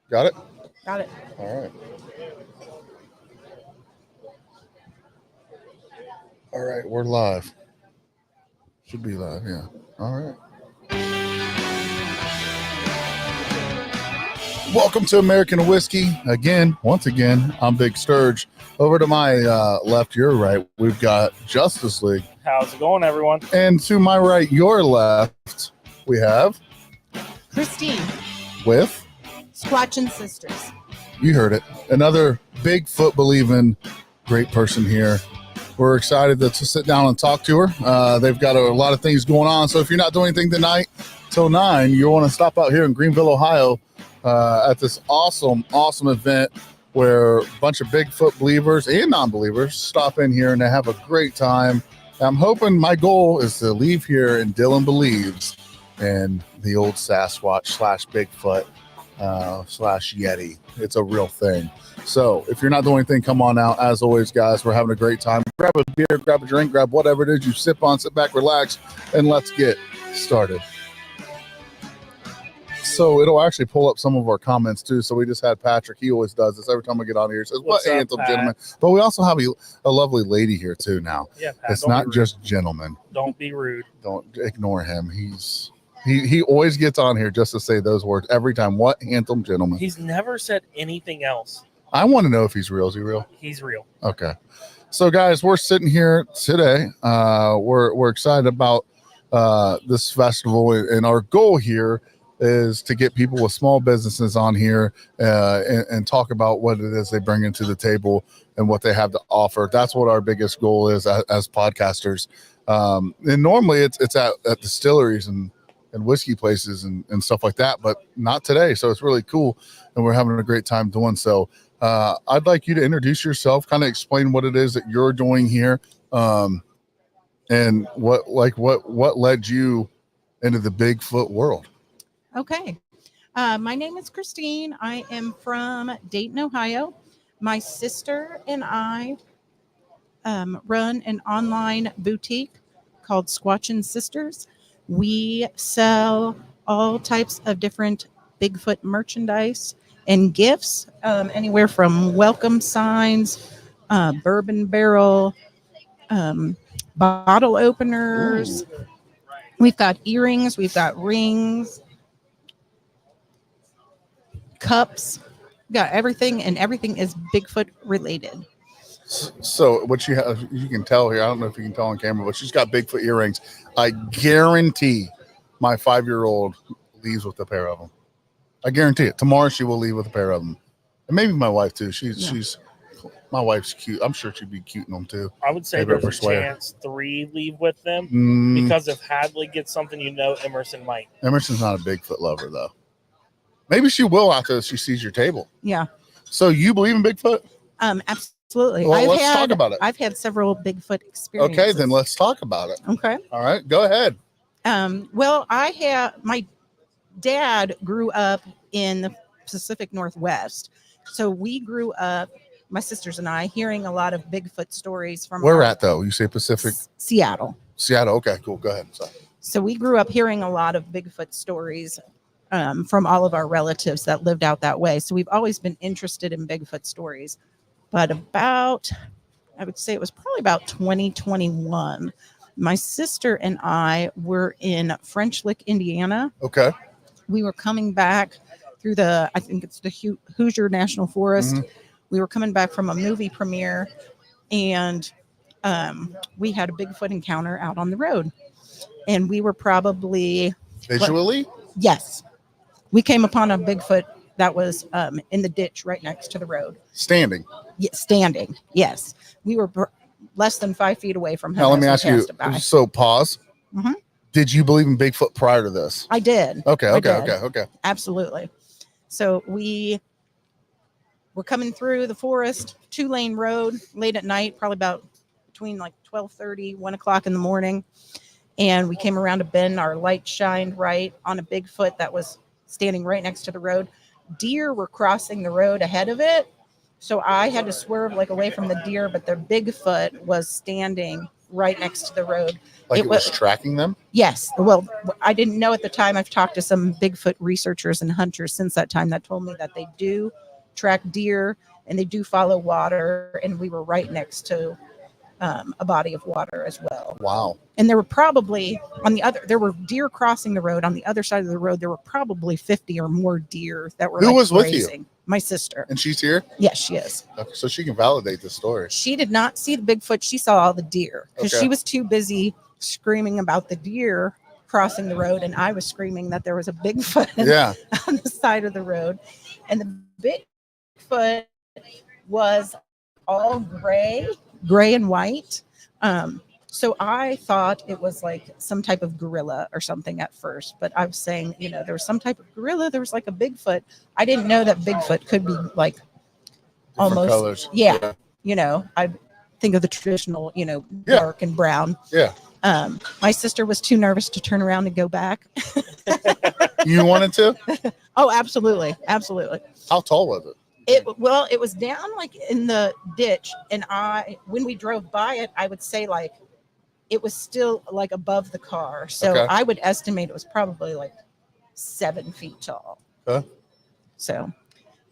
Got it? Got it. All right. All right, we're live. Should be live, yeah. All right. Welcome to American Whiskey. Once again, I'm Big Sturge. Over to my left, your right, we've got Justice League. How's it going, everyone? And to my right, your left, we have Christine, with, Squatchin Sisters. you heard it, another Bigfoot believing great person here. We're excited to sit down and talk to her. They've got a lot of things going on. So if you're not doing anything tonight till 9, you want to stop out here in Greenville, Ohio at this awesome event where a bunch of Bigfoot believers and non-believers stop in here and they have a great time. I'm hoping, my goal is to leave here and Dylan believes in the old Sasquatch / Bigfoot / Yeti. It's a real thing. So if you're not doing anything, come on out. As always, guys, we're having a great time. Grab a beer, grab a drink, grab whatever it is you sip on, sit back, relax, and let's get started. So it'll actually pull up some of our comments too. So we just had Patrick. He always does this every time we get on here. He says, "What anthem, gentlemen?" But we also have a lovely lady here too now. Yeah, Pat, it's not just gentlemen. Don't be rude. Don't ignore him. He always gets on here just to say those words every time. What anthem, gentlemen? He's never said anything else. I want to know if he's real. Is he real? He's real. Okay. So, guys, we're sitting here today. We're excited about this festival, and our goal here is to get people with small businesses on here and talk about what it is they bring into the table and what they have to offer. That's what our biggest goal is as podcasters. And normally it's at distilleries and whiskey places and stuff like that, but not today. So it's really cool, and we're having a great time doing so. I'd like you to introduce yourself, kind of explain what it is that you're doing here, and what led you into the Bigfoot world. Okay. My name is Christine. I am from Dayton, Ohio. My sister and I run an online boutique called Squatchin Sisters. We sell all types of different Bigfoot merchandise and gifts, anywhere from welcome signs, bourbon barrel, bottle openers. Ooh. We've got earrings, we've got rings, cups, got everything, and everything is Bigfoot related. So what you have, you can tell here, I don't know if you can tell on camera, but she's got Bigfoot earrings. I guarantee my 5-year-old leaves with a pair of them. I guarantee it. Tomorrow she will leave with a pair of them. And maybe my wife too. She's my wife's cute. I'm sure she'd be cute in them too. I would say maybe there's a chance 3 leave with them because if Hadley gets something, Emerson might. Emerson's not a Bigfoot lover though. Maybe she will after she sees your table. Yeah. So you believe in Bigfoot? Absolutely. Well, let's talk about it. I've had several Bigfoot experiences. Okay, then let's talk about it. Okay. All right, go ahead. Well, my dad grew up in the Pacific Northwest. So we grew up, my sisters and I, hearing a lot of Bigfoot stories from where at though? You say Pacific? Seattle. Okay, cool. Go ahead. Sorry. So we grew up hearing a lot of Bigfoot stories from all of our relatives that lived out that way. So we've always been interested in Bigfoot stories. But I would say it was probably about 2021, my sister and I were in French Lick, Indiana. Okay. We were coming back through I think it's the Hoosier National Forest. Mm-hmm. We were coming back from a movie premiere, and we had a Bigfoot encounter out on the road. And we were probably... Visually? Yes. We came upon a Bigfoot that was in the ditch right next to the road. Standing? Yeah, standing, yes. We were less than 5 feet away from him. Now, let me ask you, so pause. Mm-hmm. Did you believe in Bigfoot prior to this? I did. Okay. Absolutely. So we were coming through the forest, 2-lane road, late at night, probably about between like 12:30, 1 o'clock in the morning. And we came around a bend. Our light shined right on a Bigfoot that was standing right next to the road. Deer were crossing the road ahead of it. So I had to swerve like away from the deer, but the Bigfoot was standing right next to the road. Like it was tracking them? Yes. Well, I didn't know at the time. I've talked to some Bigfoot researchers and hunters since that time that told me that they do track deer and they do follow water. And we were right next to a body of water as well. Wow. And there were probably there were deer crossing the road. On the other side of the road, there were probably 50 or more deer that were Who was grazing. with you? My sister. And she's here? Yes, she is. Okay, so she can validate the story. She did not see the Bigfoot. She saw all the deer because Okay. she was too busy screaming about the deer crossing the road. And I was screaming that there was a Bigfoot Yeah. on the side of the road. And the Bigfoot was all gray and white. So I thought it was like some type of gorilla or something at first, but I was saying, there was some type of gorilla. There was like a Bigfoot. I didn't know that Bigfoot could be like Different almost colors. Yeah. I think of the traditional, dark and brown. Yeah. My sister was too nervous to turn around and go back. You wanted to? Oh, absolutely. Absolutely. How tall was it? It was down like in the ditch. And when we drove by it, I would say like, it was still like above the car. So Okay. I would estimate it was probably like 7 feet tall. Okay. So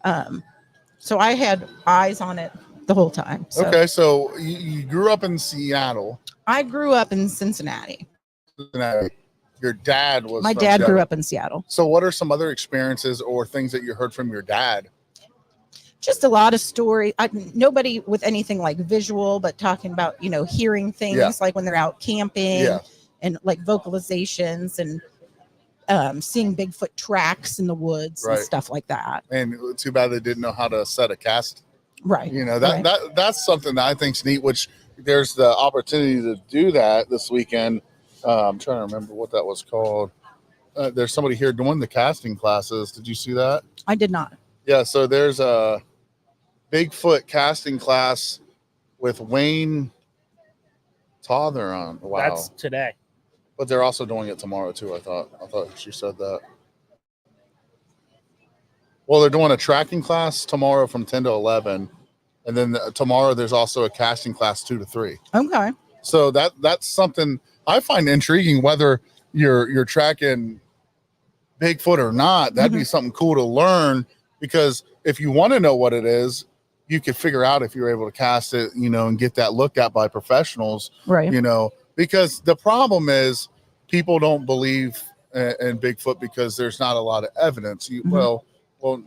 I had eyes on it the whole time. So Okay. So you grew up in Seattle. I grew up in Cincinnati. Your dad was My from dad Seattle. grew up in Seattle. So what are some other experiences or things that you heard from your dad? Just a lot of story. Nobody with anything like visual, but talking about, hearing things Yeah. like when they're out camping Yeah. and like vocalizations and seeing Bigfoot tracks in the woods Right. and stuff like that. And too bad they didn't know how to set a cast. Right. That that's something that I think's neat, which there's the opportunity to do that this weekend. I'm trying to remember what that was called. There's somebody here doing the casting classes. Did you see that? I did not. Yeah, so there's a Bigfoot casting class with Wayne Tother on. Wow. That's today. But they're also doing it tomorrow too, I thought she said that. Well, they're doing a tracking class tomorrow from 10 to 11. And then tomorrow there's also a casting class 2 to 3. Okay. So that's something I find intriguing, whether you're tracking Bigfoot or not. That'd be something cool to learn, because if you want to know what it is, you could figure out if you're able to cast it, and get that looked at by professionals, Right. Because the problem is people don't believe in Bigfoot because there's not a lot of evidence. Well,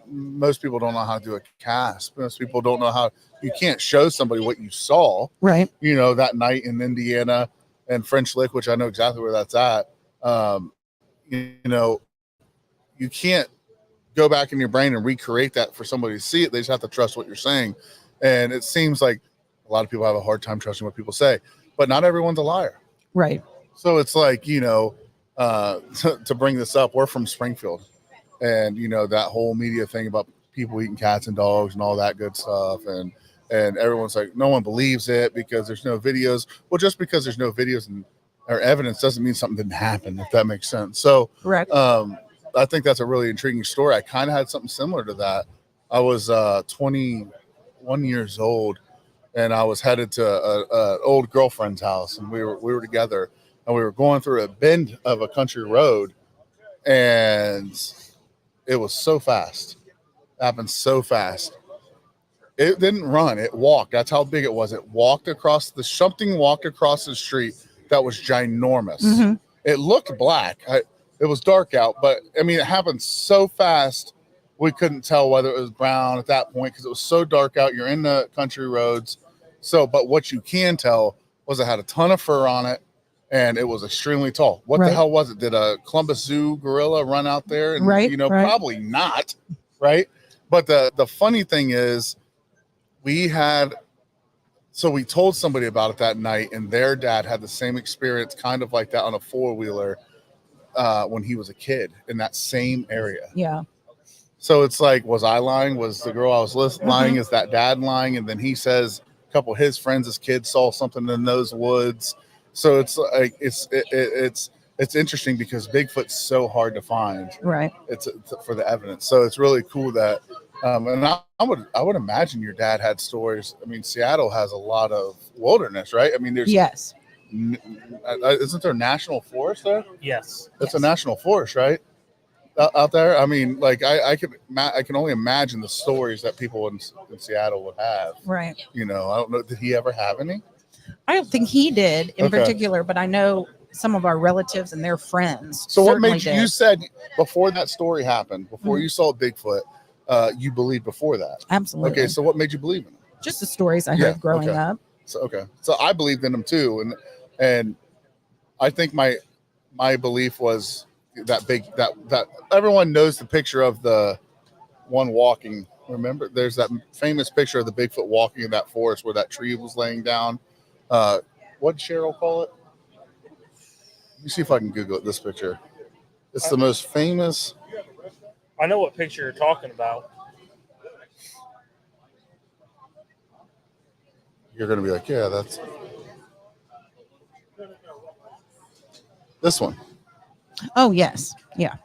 most people don't know how to do a cast. Most people don't know how. You can't show somebody what you saw, Right. that night in Indiana and French Lick, which I know exactly where that's at. You can't go back in your brain and recreate that for somebody to see it. They just have to trust what you're saying. And it seems like a lot of people have a hard time trusting what people say, but not everyone's a liar. Right. So it's like, to bring this up, we're from Springfield, and, that whole media thing about people eating cats and dogs and all that good stuff. And everyone's like, no one believes it because there's no videos. Well, just because there's no videos or evidence doesn't mean something didn't happen, if that makes sense. So, Correct. I think that's a really intriguing story. I kind of had something similar to that. I was 21 years old, and I was headed to an old girlfriend's house, and we were together, and we were going through a bend of a country road, and it was so fast. It happened so fast. It didn't run. It walked. That's how big it was. It walked across something walked across the street that was ginormous. Mm-hmm. It looked black. It was dark out, but it happened so fast we couldn't tell whether it was brown at that point because it was so dark out. You're in the country roads. So, but what you can tell was it had a ton of fur on it, and it was extremely tall. What the hell was it? Did a Columbus Zoo gorilla run out there? And, probably not, right? But the funny thing is, we told somebody about it that night, and their dad had the same experience, kind of like that on a 4-wheeler. When he was a kid in that same area. Yeah. So it's like, was I lying? Was the girl I was lying? Is that dad lying? And then he says a couple of his friends as kids saw something in those woods. So it's like, it's interesting because Bigfoot's so hard to find. Right. It's for the evidence. So it's really cool that, and I would imagine your dad had stories. Seattle has a lot of wilderness, right? There's Yes. Isn't there a national forest there? Yes. It's a national forest, right? Out there. I mean, like I can only imagine the stories that people in Seattle would have. Right. You know, I don't know. Did he ever have any? I don't think he did in Okay. particular, but I know some of our relatives and their friends. So what certainly made you? did. You said before that story happened, before Mhm. you saw Bigfoot, you believed before that. Absolutely. Okay, so what made you believe in it? Just the stories I Yeah, heard growing okay. up. So okay, so I believed in him too, and I think my belief was that everyone knows the picture of the one walking. Remember, there's that famous picture of the Bigfoot walking in that forest where that tree was laying down. What did Cheryl call it? Let me see if I can Google it. This picture. It's the most famous. I know what picture you're talking about. You're going to be like, yeah, that's this one. Oh, yes. Yeah.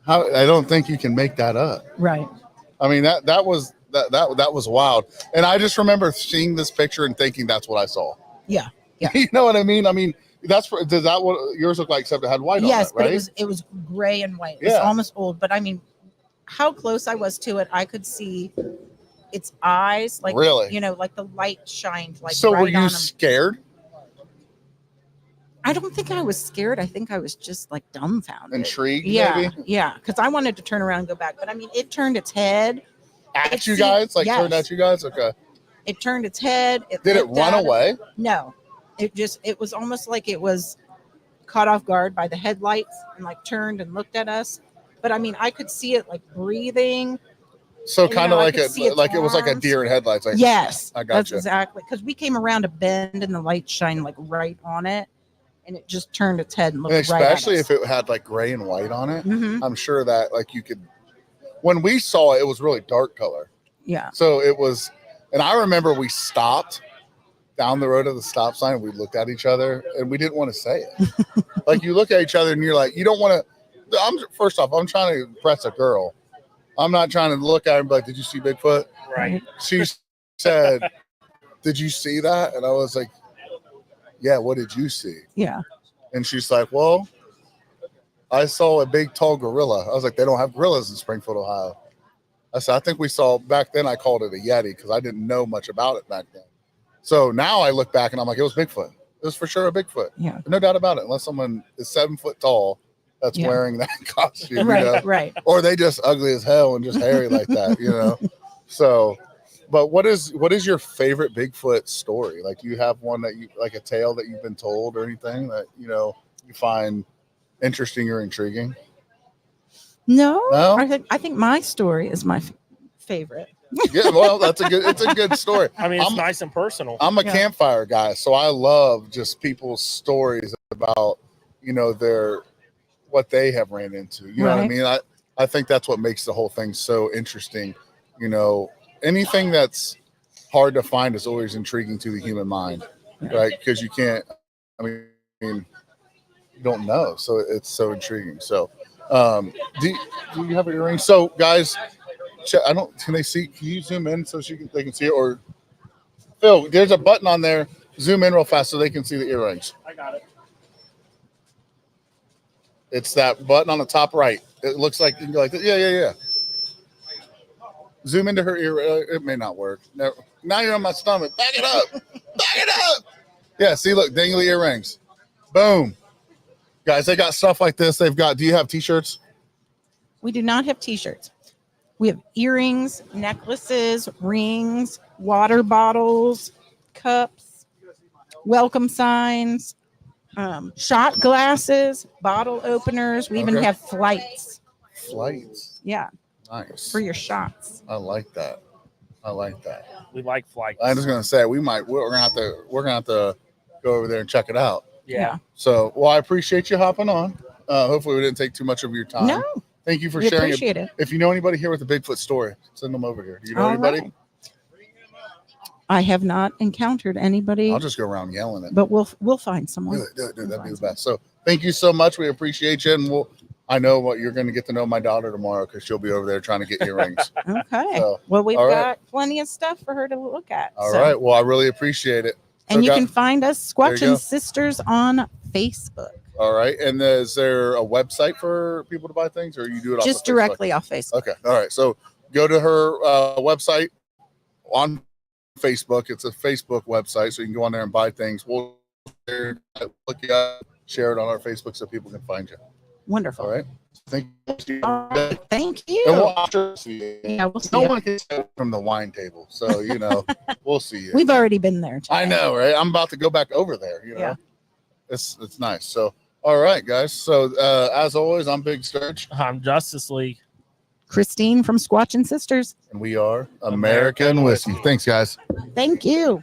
How I don't think you can make that up. Right. I mean that was wild, and I just remember seeing this picture and thinking that's what I saw. Yeah. Yeah. You know what I mean? I mean does that what yours look like? Except it had white Yes, on it, right? but it was gray and white. It was Yeah. almost old, but I mean, how close I was to it, I could see its eyes, like Really? you know, like the light shined like So right were you on them. scared? I don't think I was scared. I think I was just like dumbfounded. Intrigued, Yeah, maybe? yeah, because I wanted to turn around and go back, but I mean, it turned its head. At you guys? Like yes. turned at you guys? Okay. It turned its head. Did it looked run at us. away? No, it was almost like it was caught off guard by the headlights and like turned and looked at us. But I mean, I could see it like breathing. So And, kind you of know, I like could see its it was like a arms. deer in headlights. Like, Yes, I that's gotcha. exactly because we came around a bend and the light shined like right on it, and it just turned its head and looked And right at us. especially if it had like gray and white on it, Mhm. I'm sure that like you could. When we saw it, it was really dark color. Yeah. So it was, and I remember we stopped down the road of the stop sign. We looked at each other and we didn't want to say it. Like you look at each other and you're like, you don't want to. First off, I'm trying to impress a girl. I'm not trying to look at her and be like, did you see Bigfoot? Right. She said, did you see that? And I was like, yeah, what did you see? Yeah. And she's like, well, I saw a big, tall gorilla. I was like, they don't have gorillas in Springfield, Ohio. I said, I think we saw, back then I called it a Yeti because I didn't know much about it back then. So now I look back and I'm like, it was Bigfoot. It was for sure a Bigfoot. Yeah. No doubt about it. Unless someone is 7 foot tall that's Yeah. wearing that costume, Right. you know? Right. Or they just ugly as hell and just hairy like that, you know? So, but what is your favorite Bigfoot story? Like, do you have one that you, like a tale that you've been told or anything that, you know, you find interesting or intriguing? No, No? I think my story is my favorite. Yeah, well, it's a good story. I mean, it's I'm- nice and personal. I'm a Yeah. campfire guy, so I love just people's stories about, you know, what they have ran into. You know what I Right. mean? I think that's what makes the whole thing so interesting. You know, anything that's hard to find is always intriguing to the human mind, right? Because you can't, I mean, you don't know, so it's so intriguing. So, do you have an earring? So, guys, I don't. Can they see? Can you zoom in so they can see it? Or Phil, there's a button on there. Zoom in real fast so they can see the earrings. I got it. It's that button on the top right. It looks like you can go like this. Yeah. Zoom into her ear. It may not work. No, now you're on my stomach. Back it up. Back it up. Yeah. See, look, dangly earrings. Boom. Guys, they got stuff like this. They've got. Do you have T-shirts? We do not have T-shirts. We have earrings, necklaces, rings, water bottles, cups, welcome signs, shot glasses, bottle openers. We even Okay. have flights. Flights. Yeah, Nice. for your shots. I like that. We like flights. I'm just gonna say we're gonna have to go over there and check it out. Yeah. So, well, I appreciate you hopping on. Hopefully, we didn't take too much of your time. No, Thank you for we sharing it. appreciate it. If you know anybody here with a Bigfoot story, send them over here. Do you know All anybody? right. I have not encountered anybody, I'll just go around yelling it. but we'll find someone. Do it. That'd be the best. So, thank you so much. We appreciate you, and I know what you're going to get to know my daughter tomorrow because she'll be over there trying to get earrings. Okay. So, Well, we've all got right. plenty of stuff for her to look at. All right. Well, I really appreciate it. And So you got- can find us There you go. Squatchin Sisters on Facebook. All right. And is there a website for people to buy things, or you do it Just off of Facebook? directly off Facebook. Okay. All right. So go to her website on Facebook. It's a Facebook website, so you can go on there and buy things. We'll look you up, share it on our Facebook so people can find you. Wonderful. All right. Thank you. All right. Thank you. And we'll see you. Yeah, we'll see No you. one can sit from the wine table, so we'll see you. We've already been there. Today. I know, right? I'm about to go back over there. Yeah. It's nice. So, all right, guys. So, as always, I'm Big Sturge, I'm Justice League. Christine from Squatchin Sisters. and we are American Whiskey. Thanks, guys. Thank you.